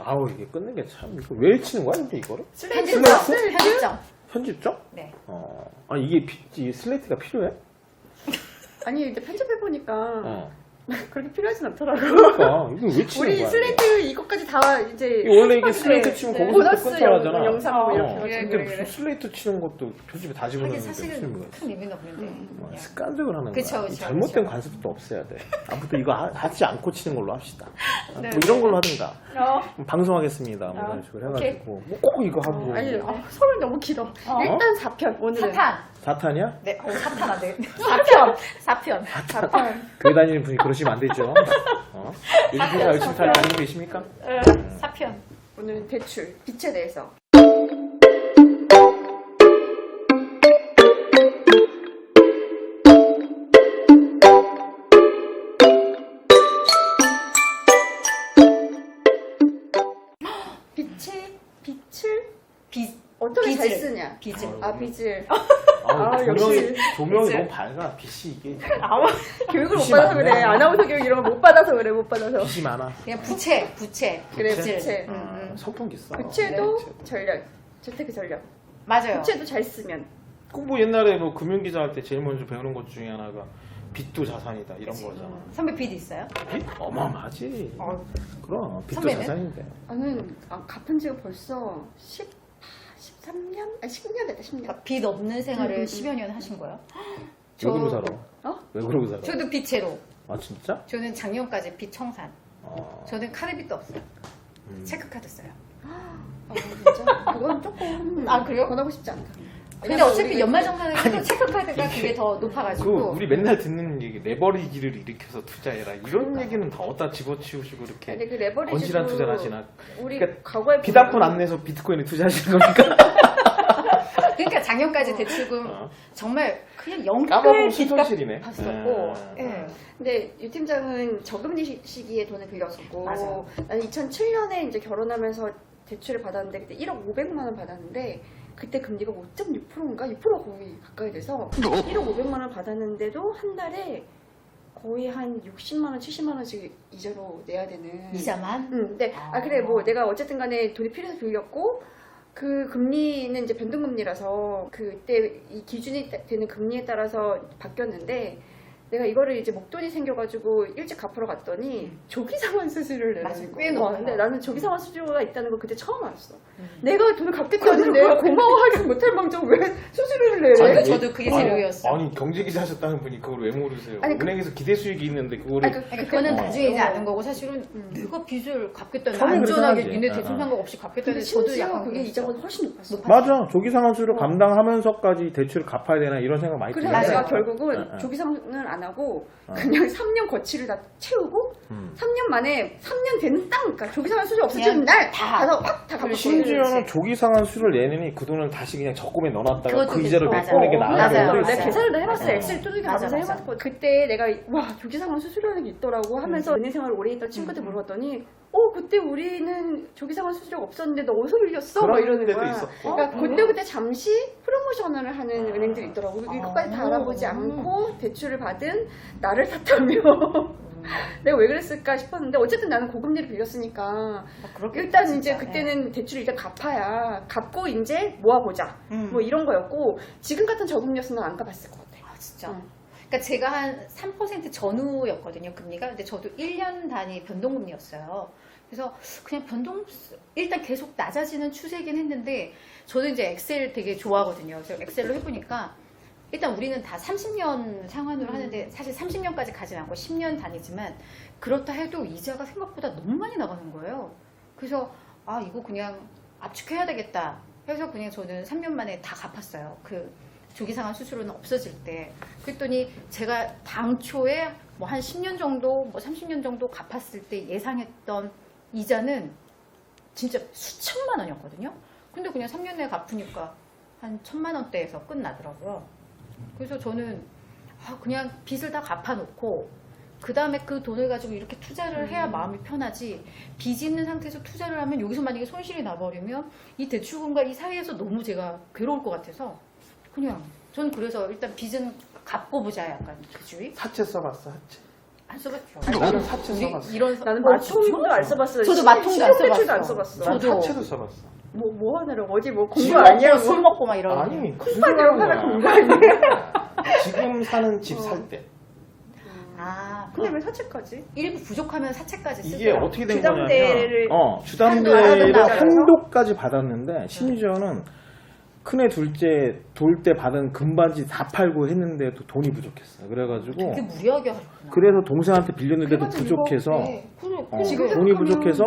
아우 이게 끊는 게 참 이거 왜 치는 거야 근데 이거를? 편집점. 편집점? 네. 아 이게 이 슬레이트가 필요해? 아니 근데 편집해보니까 어. 그렇게 필요하진 않더라고. 그러니까 이거 왜 치는 우리 거야? 슬레이트 이것까지 다 이제 원래 이게 슬레이트 치면 네, 거기서 보너스 끊자 하잖아. 영상 뭐 이렇게 그래, 근데 그래, 무슨 그래. 슬레이트 치는 것도 편집에 다 집어넣는데 하긴 사실은 무슨 큰 의미는 없는데. 그냥. 습관적으로 하는 그쵸, 거야. 그쵸, 잘못된 그쵸. 관습도 없애야 돼. 아무튼 이거 하지 않고 치는 걸로 합시다. 네, 뭐 이런 걸로 하든가. 어, 방송하겠습니다. 뭐 이런 식으로 오케이. 해가지고 뭐 꼭 이거 하고. 아니 서론 너무 길어. 일단 4편 오늘은. 사탄. 4탄이야? 네, 사탄 안 돼. 4편. 교회 다니는 분이 그러시면 안 되죠. 요즘 열심히 잘 다니고 계십니까? 4편. 오늘은 대출, 빚에 대해서. 빛을 어떻게 잘 쓰냐? 빚을. 빚을. 조명이 역시. 조명이 너무 밝아. 빛이 이게 교육을 못 빚이 받아서 많네. 그래. 아나운서 교육 이런 거 못 받아서 그래. 못 받아서. 빛이 많아. 그냥 부채. 그래, 빚을. 부채. 선풍기 써. 부채도 전략. 재테크 전략. 맞아요. 부채도 잘 쓰면. 뭐 옛날에 뭐 금융기자 할 때 제일 먼저 배우는 것 중에 하나가 빚도 자산이다 이런 거잖아. 선배 빚 있어요? 빚? 어마어마하지. 그럼 빚도 선배는? 자산인데. 나는 갚은 지가 벌써 13년? 아니 10년 됐다 10년. 그러니까 빚 없는 생활을 10여 년 하신 거예요? 왜 그러고 살아? 왜 그러고 살아? 저도 빚제로. 아 진짜? 저는 작년까지 빚 청산. 어. 저는 카드빚도 없어요. 체크카드 써요. 진짜? 그건 조금 그래요? 권하고 싶지 않다. 근데 왜냐면 어차피 우리가 연말정산에도 체크카드가 그게 더 그 높아가지고. 우리 맨날 듣는 얘기 레버리지를 일으켜서 투자해라 이런 얘기는 다 어디다 집어치우시고 이렇게 근데 그 레버리지도 건실한 투자를 하시나? 우리 그러니까 과거에 빚 한 푼 안 내서 비트코인에 투자하시는 겁니까? 그러니까 작년까지 대출금 정말 그냥 까먹으면 영끌 빚값 수손실이네. 봤었고. 예. 근데 유 팀장은 저금리 시기에 돈을 빌렸었고 맞아요. 나는 2007년에 이제 결혼하면서 대출을 받았는데 그때 1억 500만 원 받았는데 그때 금리가 5.6%인가 6% 거의 가까이 돼서 1억 500만 원 받았는데도 한 달에 거의 한 60만 원, 70만 원씩 이자로 내야 되는. 이자만? 근데 그래 뭐 내가 어쨌든 간에 돈이 필요해서 빌렸고 그 금리는 이제 변동금리라서 그때 이 기준이 되는 금리에 따라서 바뀌었는데 내가 이거를 이제 목돈이 생겨가지고 일찍 갚으러 갔더니 조기상환 수수료를 내는 맞아요. 거. 꽤 높아요. 근데 나는 조기상환 수수료가 있다는 걸 그때 처음 알았어. 내가 돈을 갚겠다는데 고마워하지 못할 망정 왜 수수료를 내래? 아니, 저도 그게 제일 의외였어요. 아니 경제기자 하셨다는 분이 그걸 왜 모르세요? 아니, 은행에서 기대 수익이 있는데 그거를 그러니까 그거는 나중에 이제 아는 거고 사실은 내가 빚을 갚겠다는 처음에 안전하게 그렇게 니네 하지. 대출 상각 없이 근데 갚겠다는 저도 심지어 약간 그게 그랬어요. 이자보다 훨씬 높았어. 맞아. 조기상환수를 감당하면서까지 대출을 갚아야 되나 이런 생각 많이 그래서 들어요. 내가 맞아요. 결국은 조기상환을 안 하고 그냥 3년 거치를 다 채우고 3년 만에 3년 되는 그러니까 조기상환 수수 없어지는 그냥 날 다. 가서 확다 갚고 심지어는 조기상환수를 내느니 그 돈을 다시 그냥 적금에 넣어놨다가 그것도 그 이자를 맞아요. 메꾸는 게 나은 맞아요. 경우도 맞아요. 있어요. 내가 계산을 다 해봤어요. 어. 엑셀 두들겨 맞아, 가면서 맞아. 해봤고 그때 내가 와 조기상환 수수료라는 게 있더라고 하면서 은행 생활 오래 했던 친구한테 물어봤더니 그때 우리는 조기상환 수수료가 없었는데 너 어디서 빌렸어? 막 그런 이러는 데도 거야. 있었고. 그러니까 그때 잠시 프로모션을 하는 은행들이 있더라고. 이것까지 다 알아보지 않고 대출을 받은 나를 탓하며 내가 왜 그랬을까 싶었는데 어쨌든 나는 고금리를 빌렸으니까 일단 이제 그때는 대출을 일단 갚아야 갚고 이제 모아보자 뭐 이런 거였고 지금 같은 저금리였으면 안 갚았을 것 같아. 진짜. 그러니까 제가 한 3% 전후였거든요, 금리가. 근데 저도 1년 단위 변동금리였어요. 그래서 그냥 일단 계속 낮아지는 추세긴 했는데, 저도 이제 엑셀 되게 좋아하거든요. 그래서 엑셀로 해보니까, 일단 우리는 다 30년 상환으로 하는데, 사실 30년까지 가진 않고 10년 단위지만, 그렇다 해도 이자가 생각보다 너무 많이 나가는 거예요. 그래서, 이거 그냥 압축해야 되겠다 해서 그냥 저는 3년 만에 다 갚았어요. 조기상환 수수료는 없어질 때. 그랬더니 제가 당초에 뭐 한 10년 정도, 뭐 30년 정도 갚았을 때 예상했던 이자는 진짜 수천만 원이었거든요. 근데 그냥 3년 내에 갚으니까 한 1,000만 원대에서 끝나더라고요. 그래서 저는 그냥 빚을 다 갚아놓고 그 다음에 그 돈을 가지고 이렇게 투자를 해야 마음이 편하지, 빚이 있는 상태에서 투자를 하면 여기서 만약에 손실이 나버리면 이 대출금과 이 사이에서 너무 제가 괴로울 것 같아서 그냥 저는 그래서 일단 빚은 갚고 보자 약간 그 주의. 사채 써봤어, 사채. 안 써봤죠. 나는 사채 우리 써봤어. 이런 나는 진짜? 마통도 안 써봤어요. 저도 마통도 안 신용대출도 안 써봤어. 써봤어. 난 저도. 사채도 써봤어. 뭐 하느라고 어디 뭐 공부 술 아니야? 먹고 술 먹고 막 이런. 아니 콩팥이라고 거야. 하는 공부 아니야? 지금 사는 집 살 때 아, 근데 왜 사채까지? 일부 부족하면 사채까지 쓰더라고. 이게 어떻게 된 주담대를 거냐면 주담대를 한도를 한도까지 받았는데 심지어는 큰애 둘째 돌 때 받은 금바지 다 팔고 했는데도 돈이 부족했어요. 그래가지고 되게 무리하게 하셨구나. 그래서 동생한테 빌렸는데도 그래가지고 부족해서 그래. 지금 돈이 생각하면- 부족해서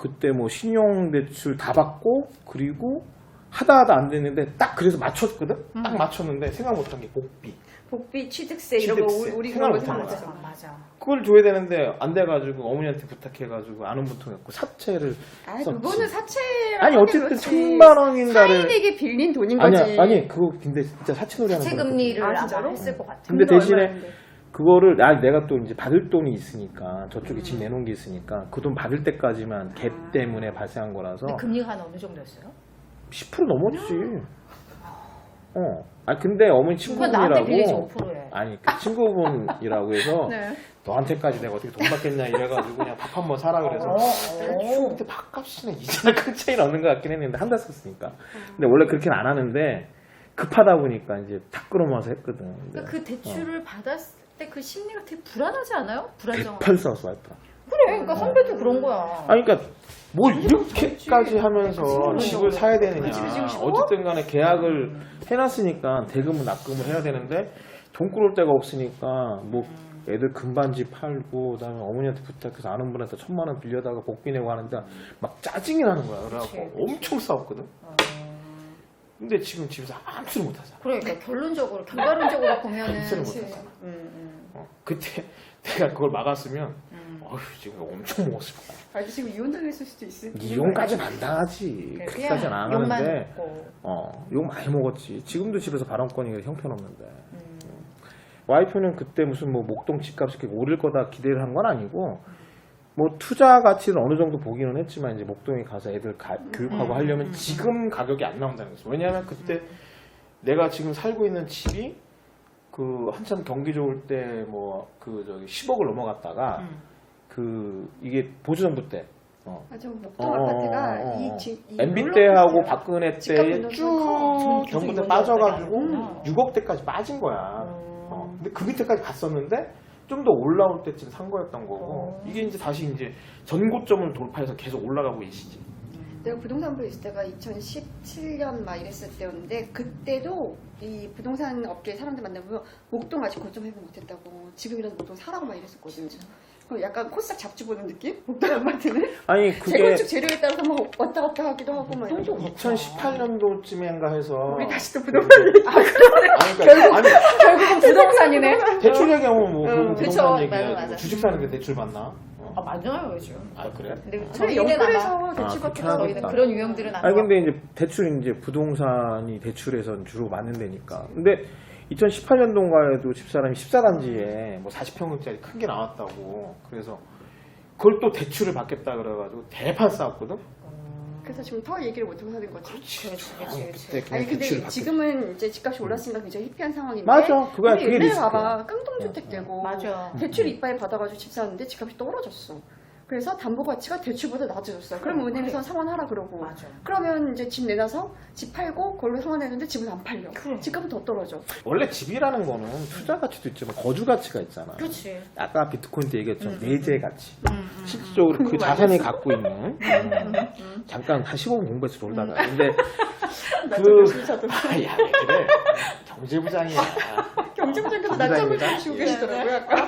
그때 뭐 신용대출 다 받고 그리고 하다 안 됐는데 딱 그래서 맞췄거든. 딱 맞췄는데 생각 못한 게 복비, 취득세 이런 거 취득세. 우리 그런 거 다 생각 맞아. 맞아. 그걸 줘야 되는데 안 돼가지고 어머니한테 부탁해가지고 아는 분 통했고 사채를 아니 썼지. 그거는 사채라고 아니 하긴 어쨌든 그렇지. 1,000만 원인가를 사인에게 빌린 돈인 거지. 아니 그거 근데 진짜 사채놀이하는 사채 거야. 금리를 아, 아마 진짜로? 했을 것 같아. 근데 금리 대신에 얼마였는데? 그거를 내가 또 이제 받을 돈이 있으니까 저쪽에 집 내놓은 게 있으니까 그 돈 받을 때까지만 갭 때문에 발생한 거라서 근데 금리가 한 어느 정도였어요? 10% 넘었지. 근데 어머니 그건 나한테 빌리지 친구분이라고 5%에. 아니 그 친구분이라고 해서 네. 너한테까지 내가 어떻게 돈 받겠냐 이래가지고 그냥 밥 한 번 사라 그래서 그때 밥값이는 이제는 큰 차이는 없는 것 같긴 했는데 한 달 썼으니까. 근데 원래 그렇게는 안 하는데 급하다 보니까 이제 탁 끌어모아서 했거든. 근데 그러니까 그 대출을 받았을 때 그 심리가 되게 불안하지 않아요? 불안정. 108 썼어 와이프가. 그래, 그러니까 선배도 그런 거야. 아니 그러니까 뭘 이렇게까지 하면서 그치. 집을 사야 되느냐. 집이 지금 싫어? 어쨌든 간에 계약을 해놨으니까 대금은 납금을 해야 되는데 돈 끌어올 데가 없으니까 뭐 애들 금반지 팔고 그다음에 어머니한테 부탁해서 아는 분한테 1,000만 원 빌려다가 복비 내고 하는데 막 짜증이 나는 거야. 그래갖고 그치. 엄청 싸웠거든. 근데 지금 집에서 아무것도 못하잖아. 그러니까 결과론적으로 보면은 아무것도 못하잖아. 그때 내가 그걸 막았으면 어휴 지금 엄청 먹었을 거야. 아니 지금 이혼당했을 수도 있을. 이용까지는 안 당하지. 그래, 그렇게까지는 안 욕만 하는데 먹고. 욕 많이 먹었지. 지금도 집에서 발언권이 형편없는데. 와이프는 그때 무슨 뭐 목동 집값이 이렇게 오를 거다 기대를 한 건 아니고 뭐 투자 가치는 어느 정도 보기는 했지만 이제 목동에 가서 애들 교육하고 하려면 지금 가격이 안 나온다는 거죠. 왜냐하면 그때 내가 지금 살고 있는 집이 그 한참 경기 좋을 때 뭐 그 저기 10억을 넘어갔다가 그 이게 보수정부 때 맞아 목동 아파트가 이 MB 때하고 올라갔어요. 박근혜 집값 때에 변동성이 쭉 커. 정부 때 계속 빠져가지고 이번에 6억대까지 빠진 거야. 근데 그 밑에까지 갔었는데 좀 더 올라올 때쯤 산 거였던 거고 이게 이제 다시 이제 전고점을 돌파해서 계속 올라가고 계시지. 내가 부동산부에 있을 때가 2017년 막 이랬을 때였는데 그때도 이 부동산 업계 사람들 만나보면 목동 아직 거점 회복 못했다고 지금이라도 목동 사라고 막 이랬었거든요. 그럼 약간 코싹 잡지 보는 느낌? 목동 아파트는? 아니 그게 재건축 재료에 따라서 막 왔다 갔다 하기도 하고 막 이런 거. 2018년도쯤인가 해서 우리 다시 또 부동산 얘기. 결국은 부동산이네. 대출 얘기하면 뭐 그건 그쵸. 부동산 맞아, 얘기야. 맞아. 주식 사는데 대출 받나? 아, 맞아요, 요즘. 아 그래? 근데 그래 저희는 연끌에서 아마 대출 그렇게 받기도 하고 저희는 하겠다. 그런 유형들은 안 아니 하고. 근데 이제 대출 이제 부동산이 대출에선 주로 맞는 데니까. 근데 2018년도인가에도 집사람이 14단지에 뭐 40평짜리 큰 게 나왔다고. 그래서 그걸 또 대출을 받겠다 그래가지고 대판 싸웠거든. 그래서 지금 더 얘기를 못하고 사는 거지. 그때 그냥 아니 근데 대출을 받겠다. 지금은 이제 집값이 올랐으니까 굉장히 히피한 상황인데 맞아. 그거야. 근데 그게 옛날에 리스크야. 봐봐 깡통주택 되고 맞아. 대출 이빠이 받아가지고 집 사는데 집값이 떨어졌어. 그래서 담보 가치가 대출보다 낮아졌어요. 그러면 은행에서 상환하라 그러고 맞아. 그러면 이제 집 내놔서 집 팔고 그걸로 상환했는데 집은 안 팔려. 그래. 집값은 더 떨어져. 원래 집이라는 거는 투자 가치도 있지만 거주 가치가 있잖아. 그렇지. 아까 비트코인 때 얘기했죠. 내재 가치. 실질적으로 그 자산이 갖고 있는 잠깐 한 15분 공부해서 놀다가 근데 야 그래 경제부장이야. 경제부장께서 낮잠을 좀 쉬고 계시더라고요. 아까.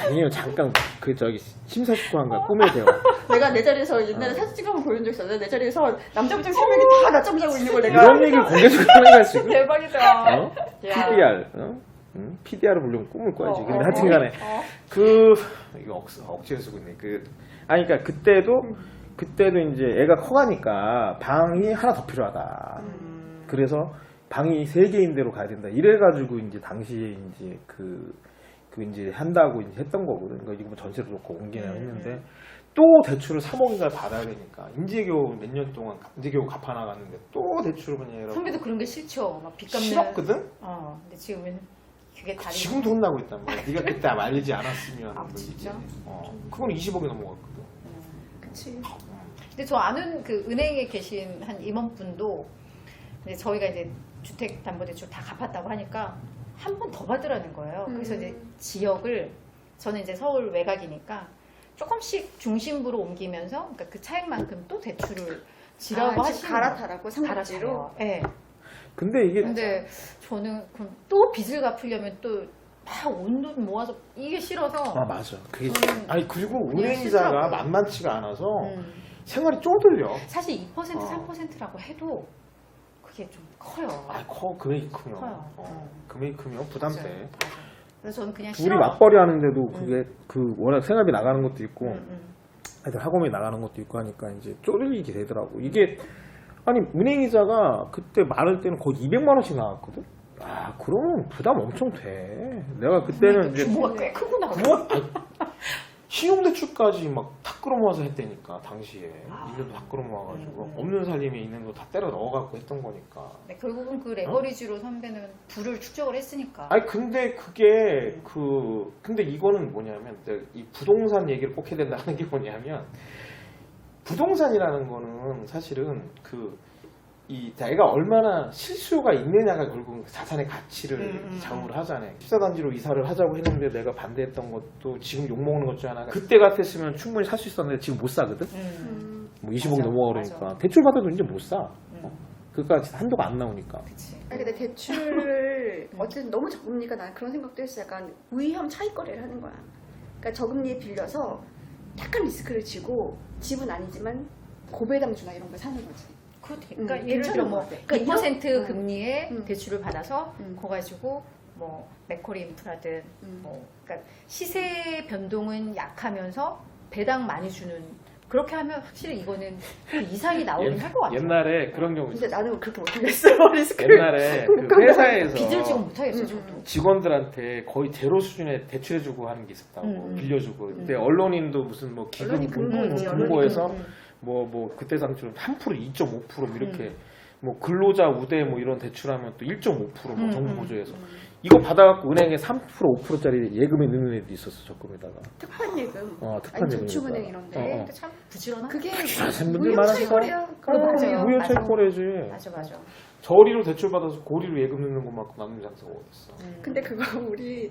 아니에요 잠깐 그 저기 심사숙고한가 꿈에 대화. 내가 내 자리에서 옛날에 사진 찍어서 보여준 적 있어. 내 자리에서 남자부장 3명이 다 낮잠 자고 있는 걸 내가. 이런 얘기를 공개적으로 하는 거야 지금? 대박이다. 어? PDR PDR을 부르면 꿈을 꿔야지. 근데 하여튼간에 그 이거 억지로 쓰고 있네. 아니 그러니까 그때도 이제 애가 커가니까 방이 하나 더 필요하다. 그래서 방이 3개인 데로 가야 된다. 이래가지고 이제 당시에 이제 그 이제 한다고 이제 했던 거거든. 그러니까 이거 뭐 전세로 놓고 옮기나 했는데 또 대출을 3억인가 받아야 되니까 이제 겨우 몇 년 동안 이제 겨우 갚아 나갔는데 또 대출을 그냥 이러고 선배도 그런 게 싫죠. 막 빚 갚는. 싫었거든. 근데 지금은 그게 다른. 지금도 혼나고 있단 말이야. 네가 그때 말리지 않았으면. 아, 뭐 진짜? 그건 20억이 넘어갔거든. 그치. 근데 저 아는 그 은행에 계신 한 임원분도 이제 저희가 이제 주택담보대출 다 갚았다고 하니까 한 번 더 받으라는 거예요. 그래서 이제 지역을 저는 이제 서울 외곽이니까 조금씩 중심부로 옮기면서 그러니까 그 차액만큼 또 대출을 지라고 하시는 갈아타라고 삼각지로. 네. 근데 이게 근데 저는 그럼 또 빚을 갚으려면 또 막 온 돈 모아서 이게 싫어서. 아 맞아. 그게 저는 아니 그리고 그냥 은행이자가 싫더라고요. 만만치가 않아서 음. 생활이 쪼들려. 사실 2% 3%라고 해도 그게 좀 커요. 금액이 크면. 커요. 금액이 크면 부담돼. 맞아요. 그래서 저는 그냥 둘이 싫어. 맞벌이 하는데도 그게 그 워낙 생활비 나가는 것도 있고 음. 애들 학원비 나가는 것도 있고 하니까 이제 쪼들리게 되더라고. 이게 아니 은행이자가 그때 많을 때는 거의 200만 원씩 나왔거든. 아 그러면 부담 엄청 돼. 내가 그때는 이제 규모가 꽤 크구나. 신용대출까지 막 다 끌어모아서 했다니까 당시에 아. 1년도 다 끌어모아가지고 음. 없는 살림에 있는 거 다 때려 넣어갖고 했던 거니까. 네, 결국은 그 레버리지로 선배는 부를 축적을 했으니까. 아니 근데 그게 근데 이거는 뭐냐면 이 부동산 얘기를 꼭 해야 된다는 게 뭐냐면 부동산이라는 거는 사실은 내가 얼마나 실수요가 있느냐가 결국 자산의 가치를 좌우를 하잖아요. 14단지로 이사를 하자고 했는데 내가 반대했던 것도 지금 욕먹는 것 중 하나가 그때 같았으면 충분히 살 수 있었는데 지금 못 사거든? 뭐 20억 맞아, 넘어가 그러니까 맞아. 대출 받아도 이제 못 사. 그까지 한도가 안 나오니까. 그치. 아니 근데 대출을 어쨌든 너무 적금리가 난 그런 생각도 했어. 약간 위험 차익 거래를 하는 거야. 그러니까 저금리에 빌려서 약간 리스크를 지고 집은 아니지만 고배당 주나 이런 걸 사는 거지. 그러니까 예를 들어 괜찮은 뭐 것 같아. 그러니까 2% 이런- 금리에 음. 대출을 받아서 음. 거 가지고 뭐 맥쿼리 인프라든 음. 뭐 그러니까 시세 변동은 약하면서 배당 많이 주는 그렇게 하면 확실히 이거는 그 이상이 나오긴 할 것 같아요. 옛날에 그런 경우 근데 있었어. 나는 그렇게 못하겠어. 리스크를. 옛날에 그 회사에서 빚을 지금 못하겠어요, 저도. 직원들한테 거의 제로 수준의 대출해주고 하는 게 있었다고 빌려주고. 근데 언론인도 무슨 뭐 기금 언론이 금고인지, 금고에서 언론이 뭐 그때 당시로 3% 2.5% 이렇게 뭐 근로자 우대 뭐 이런 대출하면 또 1.5% 정부 보조해서 이거 받아갖고 은행에 3% 5%짜리 예금에 넣는 애도 있었어. 적금에다가. 특판 예금. 특판 아니 예금. 저축은행 이런데. 근데 참 부지런한. 그게 사실 분들 위험 차익 많았어. 거래야. 그거 맞아요. 무효 맞아. 채권이지. 맞아. 저리로 대출 받아서 고리로 예금 넣는 것만큼 남는 장사가 어딨어. 근데 그거 우리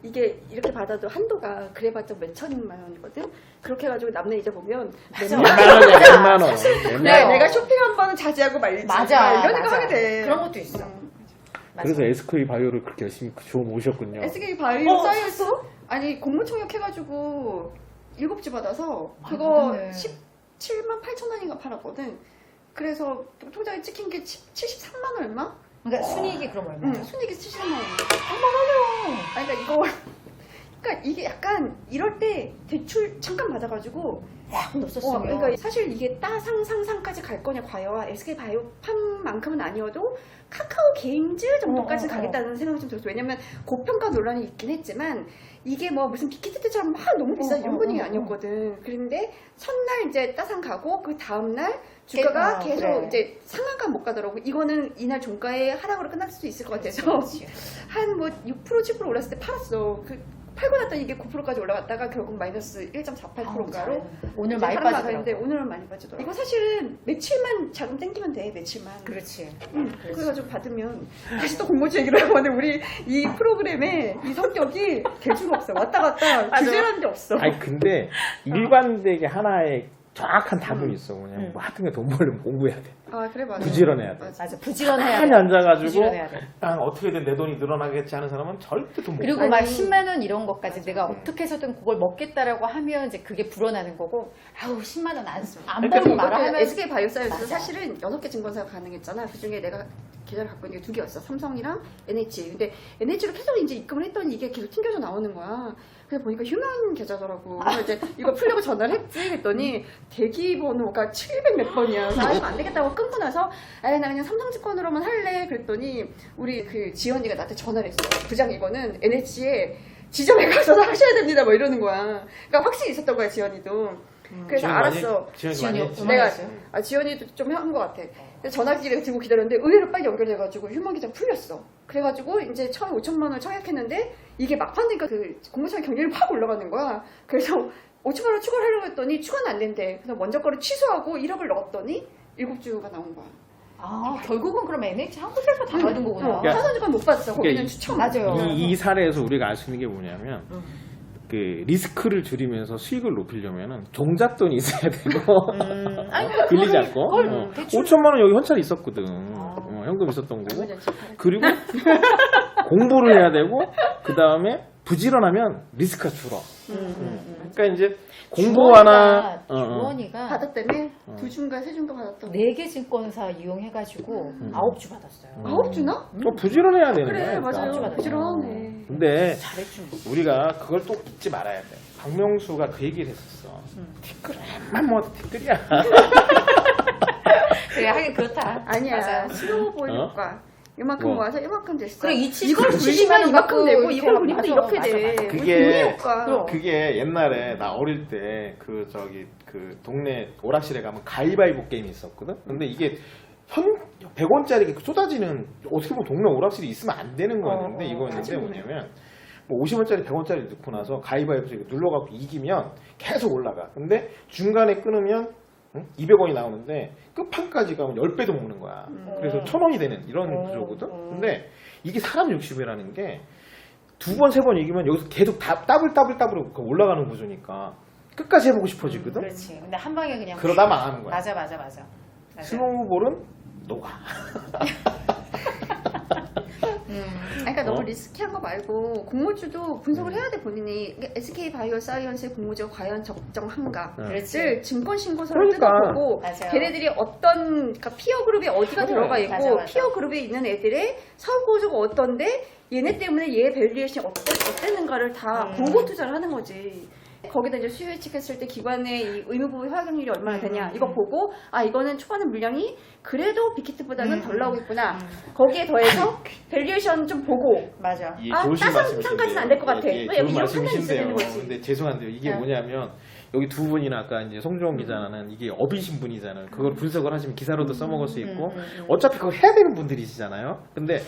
이게 이렇게 받아도 한도가 그래봤자 몇 천만 원이거든. 그렇게 해가지고 남는 이자 보면 맞아. 몇만 100만 원. 그래요. 내가 쇼핑 한 번은 자제하고 말지. 맞아. 이런 생각 맞아. 하게 돼. 그런 것도 있어. 맞아. 그래서 SK 바이오를 그렇게 열심히 주워 모으셨군요. SK 바이오 사이언스 아니 공무총역 해가지고 7주 받아서 그거 받았네. 17만 8천 원인가 팔았거든. 그래서 통장에 찍힌 게 73만 원 얼마? 그러니까 순이익이 그럼 응, 얼마죠? 순이익이 73만 원. 얼마나요? 아니 그러니까 이거 그러니까 이게 약간 이럴 때 대출 잠깐 받아가지고 넣었었으면. 그러니까 사실 이게 따상상상까지 갈 거냐 과연 SK 바이오팜만큼은 아니어도 카카오 게임즈 정도까지 가겠다는 생각이 좀 들었어요. 왜냐면 고평가 논란이 있긴 했지만 이게 뭐 무슨 빅히트처럼 막 너무 비싼 이런 분위기 아니었거든. 그런데 첫날 이제 따상 가고 그 다음날 주가가 계속 그래. 이제 상한가 못 가더라고. 이거는 이날 종가의 하락으로 끝날 수도 있을 것 같아서 그렇지. 한 뭐 6% 7% 올랐을 때 팔았어. 팔고 났더니 이게 9%까지 올라갔다가 결국 마이너스 1.48%인가로 오늘 많이 빠지더라고. 오늘은 많이 빠지더라고. 이거 사실은 며칠만 자금 땡기면 돼. 며칠만. 그렇지. 그래가지고 받으면 다시 또 공모주 얘기를 하고 하는데 우리 이 프로그램에 이 성격이 될 수가 없어. 왔다 갔다 규제라는 게 없어. 아니 근데 일관되게 하나의 정확한 답은 있어. 그냥 뭐 하여튼 돈 벌려면 공부해야 돼. 아 그래 맞아. 부지런해야 돼. 맞아. 부지런해야 가만히 돼. 앉아가지고 부지런해야 돼. 어떻게든 내 돈이 늘어나겠지 하는 사람은 절대 돈 못 그리고 벌어. 막 아니, 10만 원 이런 것까지 내가 어떻게 해서든 그걸 먹겠다라고 하면 이제 그게 불어나는 거고 아우 10만 원 안 그러니까 벌면 말아 하면 SK 바이오사이언스 맞아. 사실은 6개 증권사가 가능했잖아. 그 중에 내가 계좌를 갖고 있는 게 2개였어. 삼성이랑 NH. 근데 NH로 계속 이제 입금을 했더니 이게 계속 튕겨져 나오는 거야. 그래서 보니까 휴면 계좌더라고. 그래서 이제 이거 풀려고 전화를 했지. 그랬더니 대기 번호가 700 몇 번이야. 그래서 아, 이거 안 되겠다고 끊고 나서 아, 나 그냥 삼성증권으로만 할래. 그랬더니 우리 그 지연이가 나한테 전화를 했어. 부장 이거는 NH에 지점에 가서 하셔야 됩니다. 뭐 이러는 거야. 그러니까 확실히 있었던 거야, 지연이도. 그래서 지연이 알았어. 지연이 많이 했지. 얼마나 내가 했어요? 지연이도 좀 한 것 같아. 근데 전화기를 들고 기다렸는데 의외로 빨리 연결돼가지고 휴먼 계좌 풀렸어. 그래가지고 이제 처음에 5천만 원을 청약했는데 이게 막판 되니까 그 공모처의 경쟁이 확 올라가는 거야. 그래서 5천만 원 추가를 하려고 했더니 추가는 안 된대. 그래서 먼저 거를 취소하고 1억을 넣었더니 7주가 나온 거야. 아, 결국은 그럼 NH 한 곳에서 다 받은 거구나. 그러니까 사전주간 못 받았어. 거기는 그러니까 추첨. 맞아요. 이 사례에서 우리가 알 수 있는 게 뭐냐면 그 리스크를 줄이면서 수익을 높이려면은 종잣돈이 있어야 되고 아니, 빌리지 않고 그걸 대출 5천만 원 여기 현찰이 있었거든. 현금 있었던 거고. 그리고 공부를 해야 되고 그 다음에 부지런하면 리스크가 줄어. 그러니까 이제 공부 하나 주원이가 받았다며? 2주인가 3주인가 받았다고. 4개 증권사 이용해가지고 9주 받았어요. 9주나? 부지런해야 되는 그래, 거야. 맞아요. 그러니까. 부지런하네. 근데 잘했죠. 우리가 그걸 또 잊지 말아야 돼. 박명수가 그 얘기를 했었어. 티끌만 모아도 티끌이야. 그래, 하긴 그렇다. 아니야. 맞아. 스노우볼 효과. 이만큼 뭐. 모아서 이만큼 됐어. 그래, 이 이걸 굴리면 이만큼 되고 이걸 굴리면 이렇게 돼. 그게- 효과. 그게 옛날에 나 어릴 때 그 그 동네 오락실에 가면 가위바위보 게임이 있었거든. 근데 이게 100원짜리 쏟아지는 어떻게 보면 동네 오락실이 있으면 안 되는 거였는데 이거였는데 뭐냐면 뭐 50원짜리 100원짜리 넣고 나서 가위바위보 눌러갖고 이기면 계속 올라가. 근데 중간에 끊으면 200원이 나오는데 끝판까지 가면 10배도 먹는 거야. 그래서 1000원이 되는 이런 구조거든. 근데 이게 사람 욕심이라는 게 2번, 3번 이기면 여기서 계속 더블 올라가는 구조니까 끝까지 해보고 싶어지거든. 그렇지. 근데 한 방에 그냥. 그러다 망하는 거야. 맞아. 스노우볼은 녹아. 그러니까 너무 리스키한 거 말고 공모주도 분석을 해야 돼 본인이. 그러니까 SK 바이오사이언스의 공모주가 과연 적정한가? 그렇지. 를 증권 신고서를 그러니까. 뜯어보고 맞아요. 걔네들이 어떤 그러니까 피어 그룹에 어디가 들어가 있고 맞아. 피어 그룹에 있는 애들의 사업 구조가 어떤데 얘네 때문에 얘 밸류에이션이 어땠는가를 다 보고 투자를 하는 거지. 거기다 이제 수요 예측했을 때 기관의 이 의무부의 허용률이 얼마나 되냐 이거 보고 아 이거는 초반에 물량이 그래도 빅히트보다는 덜 나오겠구나. 거기에 더해서 밸류에이션 좀 보고 맞아. 이게 아, 좋으신 따서 말씀이신데요. 상까지는 안될것 같아. 예, 왜 좋은 여기 이런 판단이 있어야 말씀이신데요. 되는 거지. 근데 죄송한데요. 이게 네. 뭐냐면 여기 두 분이나 아까 이제 송종원 기자는 이게 업이신 분이잖아요. 그걸 분석을 하시면 기사로도 써먹을 수 있고 어차피 그거 해야 되는 분들이시잖아요. 근데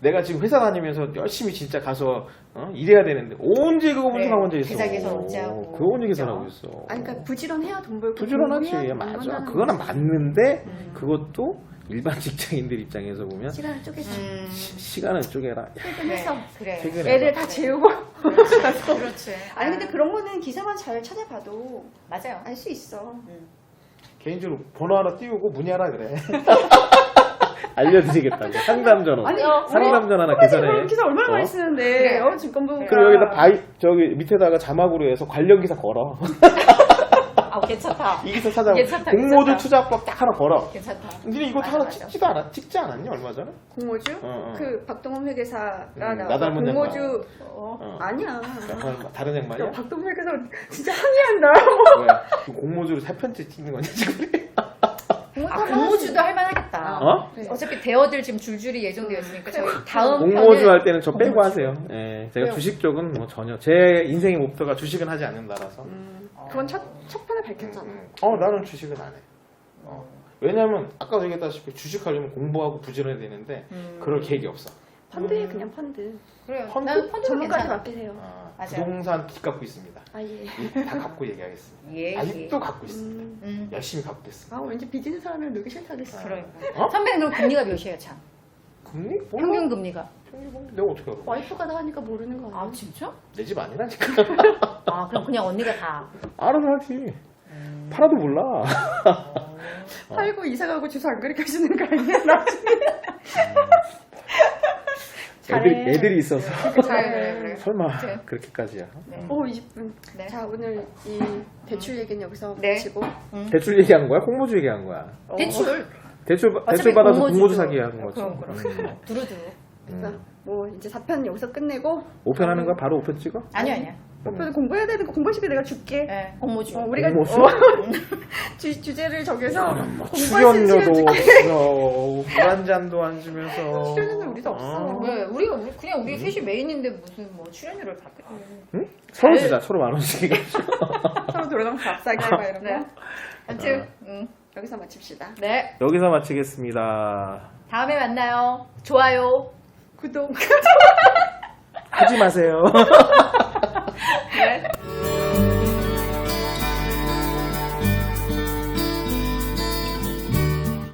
내가 지금 회사 다니면서 열심히 진짜 가서 일해야 되는데 언제 그거 분석하고 혼자 있어. 제작에서 언제 하고. 그거 언제 계산하고 있어. 아니 그러니까 부지런해야 돈 벌고 부지런하지. 공부해야 맞아. 공부하는 그거는 거지. 맞는데 그것도 일반 직장인들 입장에서 보면 시간을 쪼개서 시간을 쪼개라. 퇴근해서 그래. 퇴근해. 애들 다 재우고 그렇지. 아니 근데 그런 거는 기사만 잘 찾아봐도 맞아요. 알 수 있어. 개인적으로 번호 하나 띄우고 문의하라 그래. 알려드리겠다고. 상담 전화. 아니, 상담 전화나 그런 계산해. 기사 얼마나 많이 쓰는데 그래. 증권부가 그리고 여기다 저기 밑에다가 자막으로 해서 관련 기사 걸어. 아, 괜찮다. 이 기사 찾아보고 괜찮다, 공모주 괜찮다. 투자법 딱 하나 걸어. 괜찮다. 근데 이거 맞아, 하나 맞아. 찍지 않았냐 얼마 전에? 공모주? 어. 그 박동원 회계사가 나 나와서 닮은 공모주 어. 아니야. 다른 양말이야? 야, 박동원 회계사 진짜 항의한다. 뭐야? 그 공모주를 3편째 찍는 거냐 지금? 아, 공모주도 할만하겠다. 어? 그래. 어차피 대어들 지금 줄줄이 예정되어 있으니까 저희 다음 공모주 편은 할 때는 저 빼고 공모주. 하세요. 예, 제가 왜요? 주식 쪽은 뭐 전혀 제 인생의 목표가 주식은 하지 않는다라서. 그건 첫 판에 밝혔잖아. 나는 주식은 안 해. 왜냐면 아까도 얘기했다시피 주식하려면 공부하고 부지런해야 되는데 그럴 계획이 없어. 펀드에 그냥 펀드. 그래요. 펀드? 난 펀드도 전문가한테 괜찮아. 맡기세요. 맞아요. 부동산 빚 갖고 있습니다. 아 예. 다 갖고 얘기하겠습니다. 예, 아직도 예. 갖고 있습니다. 열심히 갖고 있습니다. 아 왠지 빚있는 사람을 누기 싫다 그랬어. 그러니까. 어? 선배는 그럼 금리가 몇이에요, 참? 금리? 몰라. 평균 금리가. 평균 금리 내가 어떻게 알아? 와이프가 다 하니까 모르는 거 아니야? 아, 진짜? 내 집 아니라니까. 아, 그럼 그냥 언니가 다. 알아서 하지. 팔아도 몰라. 팔고 이사 가고 주소 안 그렇게 하시는 거 아니야? 나중에. 잘해. 애들이 있어서. 그래. 설마 네. 그렇게까지야. 네. 오 20분. 네. 자 오늘 이 대출 얘기는 여기서 네. 마치고. 대출 얘기한 거야? 공모주 얘기한 거야? 대출. 대출 어차피 받아서 공모주죠. 공모주 사기 하는 거지. 그럼. 두루두루. 그래서 뭐 이제 4편 여기서 끝내고. 5편 하는 거야? 바로 5편 찍어? 아니야. 목표는 공부해야 되는 거 공부 시간에 내가 줄게. 네, 공모주. 우리가 공모주? 주제를 정해서 출연료도 없어. 물 한 잔도 안 주면서. 출연료는 우리도 없어. 왜? 그냥 우리 셋이 메인인데 무슨 뭐 출연료를 받겠다. 응? 서로 주자. 서로 10,000원씩 해가지고. 서로 돌아가면서 밥사기 해봐 이런 거. 네. 아무튼, 여기서 마칩시다. 네. 여기서 마치겠습니다. 다음에 만나요. 좋아요. 구독. 하지 마세요. 네.